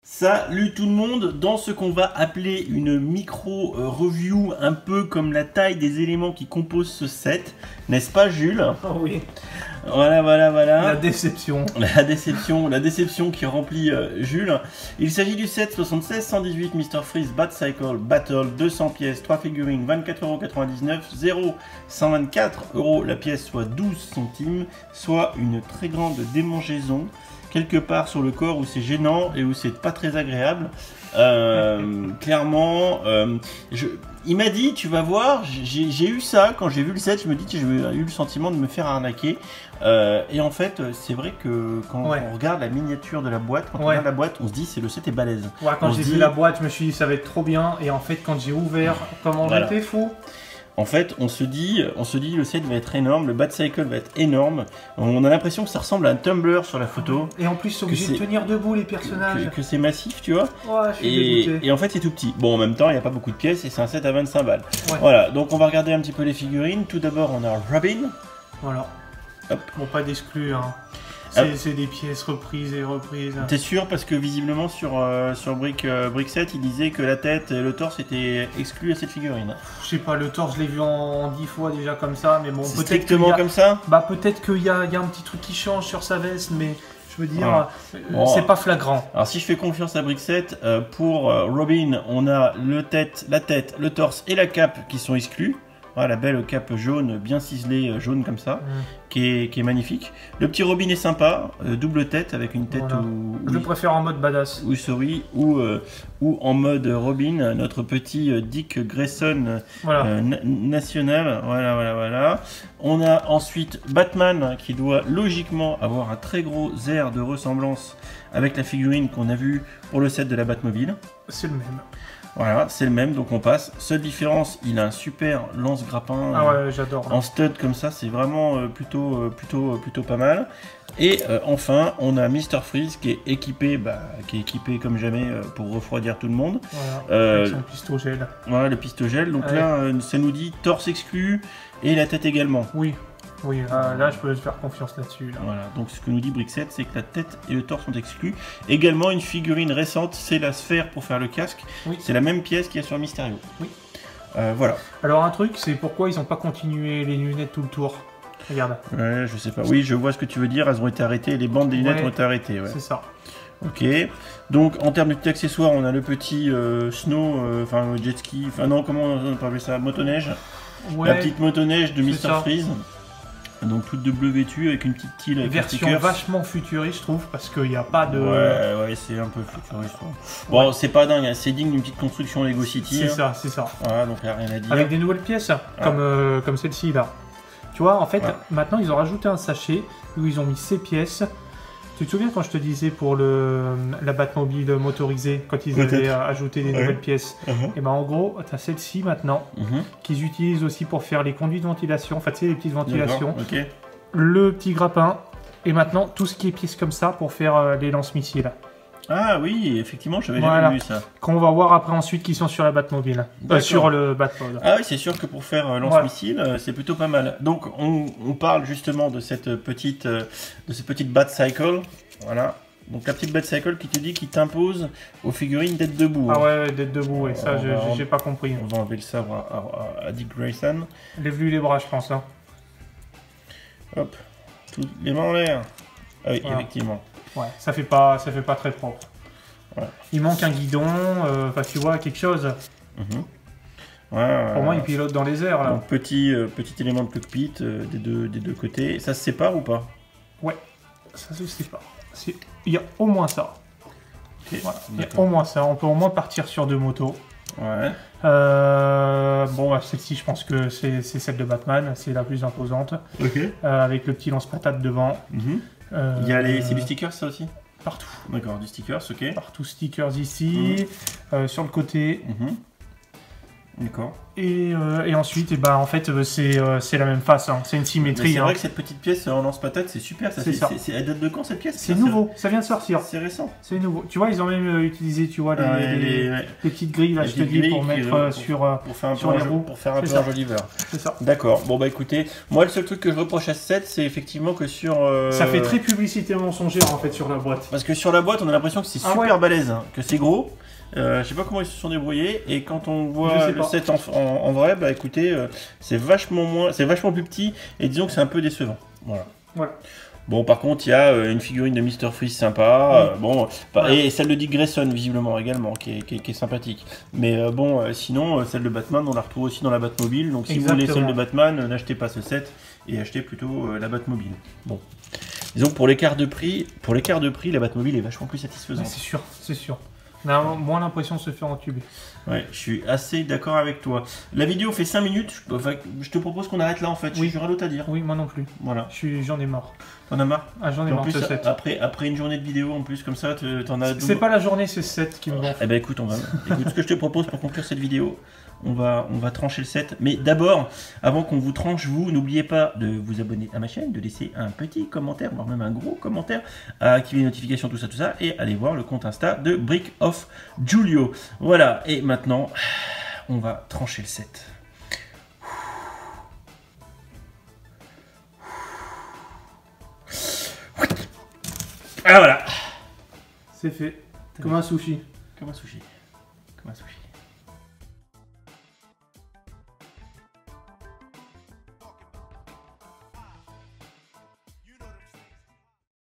Salut tout le monde, dans ce qu'on va appeler une micro-review, un peu comme la taille des éléments qui composent ce set, n'est-ce pas Jules? Oh oui. Voilà. La déception. La déception qui remplit Jules. Il s'agit du set 76-118 Mr Freeze Bat Cycle Battle, 200 pièces, 3 figurines, 24,99 €, 0, 124 € la pièce, soit 12 centimes, soit une très grande démangeaison. Quelque part sur le corps où c'est gênant et où c'est pas très agréable. Clairement, il m'a dit, tu vas voir, j'ai eu ça quand j'ai vu le set, je me dis que j'ai eu le sentiment de me faire arnaquer. Et en fait, c'est vrai que quand on regarde la miniature de la boîte, quand on regarde la boîte, on se dit le set est balèze. Ouais, quand j'ai vu la boîte, je me suis dit ça va être trop bien. Et en fait, quand j'ai ouvert, comment j'étais fou. En fait, on se dit le set va être énorme, le Bat Cycle va être énorme. On a l'impression que ça ressemble à un tumbler sur la photo. Et en plus, ils sont obligés de tenir debout les personnages. Que c'est massif, tu vois. Ouais, je suis dégoûté. Et en fait, c'est tout petit. Bon, en même temps, il n'y a pas beaucoup de pièces et c'est un set à 25 balles. Ouais. Voilà, donc on va regarder un petit peu les figurines. Tout d'abord, on a Robin. Voilà. Hop. Bon, pas d'exclus, hein. C'est des pièces reprises et reprises. T'es sûr? Parce que visiblement sur Brickset, il disait que la tête et le torse étaient exclus à cette figurine. Je sais pas, le torse, je l'ai vu en 10 fois déjà comme ça, mais bon, peut-être strictement comme ça. Bah peut-être qu'il y a un petit truc qui change sur sa veste, mais je veux dire, c'est pas flagrant. Alors si je fais confiance à Brickset, pour Robin, on a la tête, le torse et la cape qui sont exclus. Voilà, la belle cape jaune, bien ciselée, jaune comme ça, qui est magnifique. Le petit Robin est sympa, double tête avec une tête où je préfère en mode badass. Ou souris, ou en mode Robin, notre petit Dick Grayson national. Voilà. On a ensuite Batman qui doit logiquement avoir un très gros air de ressemblance avec la figurine qu'on a vue pour le set de la Batmobile. C'est le même. Voilà, c'est le même, donc on passe. Seule différence, il a un super lance-grappin j'adore. En stud comme ça, c'est vraiment plutôt pas mal. Et enfin, on a Mr Freeze qui est équipé comme jamais pour refroidir tout le monde. Voilà, avec son pistogel. Voilà, le pistogel. Donc là, ça nous dit torse exclu et la tête également. Oui, là je peux faire confiance là-dessus. Voilà, donc ce que nous dit Brickset, c'est que la tête et le torse sont exclus. Également, une figurine récente, c'est la sphère pour faire le casque. Oui. C'est la même pièce qu'il y a sur Mysterio. Oui. Voilà. Alors un truc, c'est pourquoi ils n'ont pas continué les lunettes tout le tour. Regarde. Ouais, je sais pas. Oui, je vois ce que tu veux dire, elles ont été arrêtées, les bandes des lunettes ont été arrêtées. Ouais. C'est ça. Ok, donc en termes de petits accessoires, on a le petit snow, jet ski, non, comment on appelle ça, motoneige. La petite motoneige de Mr Freeze. Donc toute de bleu vêtue avec une petite tile avec version vachement futuriste, je trouve, parce qu'il n'y a pas de... Ouais, c'est un peu futuriste. Bon, c'est pas dingue, c'est digne d'une petite construction Lego City. C'est ça. Voilà, donc il n'y a rien à dire. Avec des nouvelles pièces, comme celle-ci là. Tu vois, en fait, maintenant ils ont rajouté un sachet où ils ont mis ces pièces. Tu te souviens quand je te disais pour la Batmobile motorisée, quand ils avaient ajouté des nouvelles pièces? Et ben en gros, tu as celle-ci maintenant, qu'ils utilisent aussi pour faire les conduits de ventilation, en fait, c'est les petites ventilations, le petit grappin, et maintenant tout ce qui est pièces comme ça pour faire les lance-missiles. Ah oui, effectivement, j'avais jamais vu ça. Qu'on va voir après ensuite qui sont sur la Batmobile, sur le Batpod. Ah oui, c'est sûr que pour faire lance-missile, c'est plutôt pas mal. Donc on parle justement de cette petite Bat Cycle, voilà. Donc la petite Bat Cycle qui te dit qu'il t'impose aux figurines d'être debout. Ah ouais, d'être debout, et ça j'ai pas compris. On va enlever le sabre à Dick Grayson. Lève-lui les bras, je pense. Hein. Hop, les mains en l'air. Ah oui, effectivement. Ouais, ça fait pas très propre. Ouais. Il manque un guidon, tu vois, quelque chose. Pour moi, il pilote dans les airs là. Donc, petit élément de cockpit des deux côtés. Ça se sépare ou pas? Ouais, ça se sépare. Il y a au moins ça. Voilà. Il y a au moins ça. On peut au moins partir sur 2 motos. Ouais. Bon, celle-ci, je pense que c'est celle de Batman. C'est la plus imposante. Avec le petit lance-patate devant. Il y a c'est du sticker ça aussi? Partout. D'accord, du stickers, ok. Partout stickers ici, sur le côté. D'accord. Et ensuite, et bah, en fait, c'est la même face. Hein. C'est une symétrie. C'est hein. vrai que cette petite pièce en lance-patate, c'est super. Ça, elle date de quand cette pièce? C'est nouveau, ça vient de sortir. C'est récent. C'est nouveau. Tu vois, ils ont même utilisé, tu vois, les petites grilles, là, je te dis, pour mettre pour faire un sur les roues. Pour faire un peu un joli beurre. C'est ça. D'accord. Bon, bah écoutez, moi, le seul truc que je reproche à ce set, c'est effectivement que sur. Ça fait très publicité mensongère, en fait, sur la boîte. Parce que sur la boîte, on a l'impression que c'est super balèze, hein, que c'est gros. Je sais pas comment ils se sont débrouillés, et quand on voit le set en vrai, bah écoutez, c'est vachement plus petit, et disons que c'est un peu décevant. Voilà. Bon, par contre, il y a une figurine de Mr. Freeze sympa, et celle de Dick Grayson visiblement également, qui est sympathique. Mais sinon, celle de Batman, on la retrouve aussi dans la Batmobile. Donc si vous voulez celle de Batman, n'achetez pas ce set et achetez plutôt la Batmobile. Bon, disons que pour l'écart de prix, la Batmobile est vachement plus satisfaisante. C'est sûr, c'est sûr. On a moins l'impression de se faire entuber. Ouais, je suis assez d'accord avec toi. La vidéo fait 5 minutes, je te propose qu'on arrête là en fait. Oui. J'aurais d'autre à dire. Oui, moi non plus. Voilà. J'en ai marre. T'en as marre? Ah, j'en ai marre de ce set. Après une journée de vidéo en plus, comme ça, t'en as... C'est pas la journée, c'est ce set qui me gonfle. Eh ben écoute, écoute, ce que je te propose pour conclure cette vidéo, on va trancher le set. Mais d'abord, avant qu'on vous tranche, vous, n'oubliez pas de vous abonner à ma chaîne, de laisser un petit commentaire, voire même un gros commentaire, à activer les notifications, tout ça, et allez voir le compte Insta de Brick of Julio. Voilà, et maintenant, on va trancher le set. Ah voilà. C'est fait. Comme un sushi. Comme un sushi. Comme un sushi.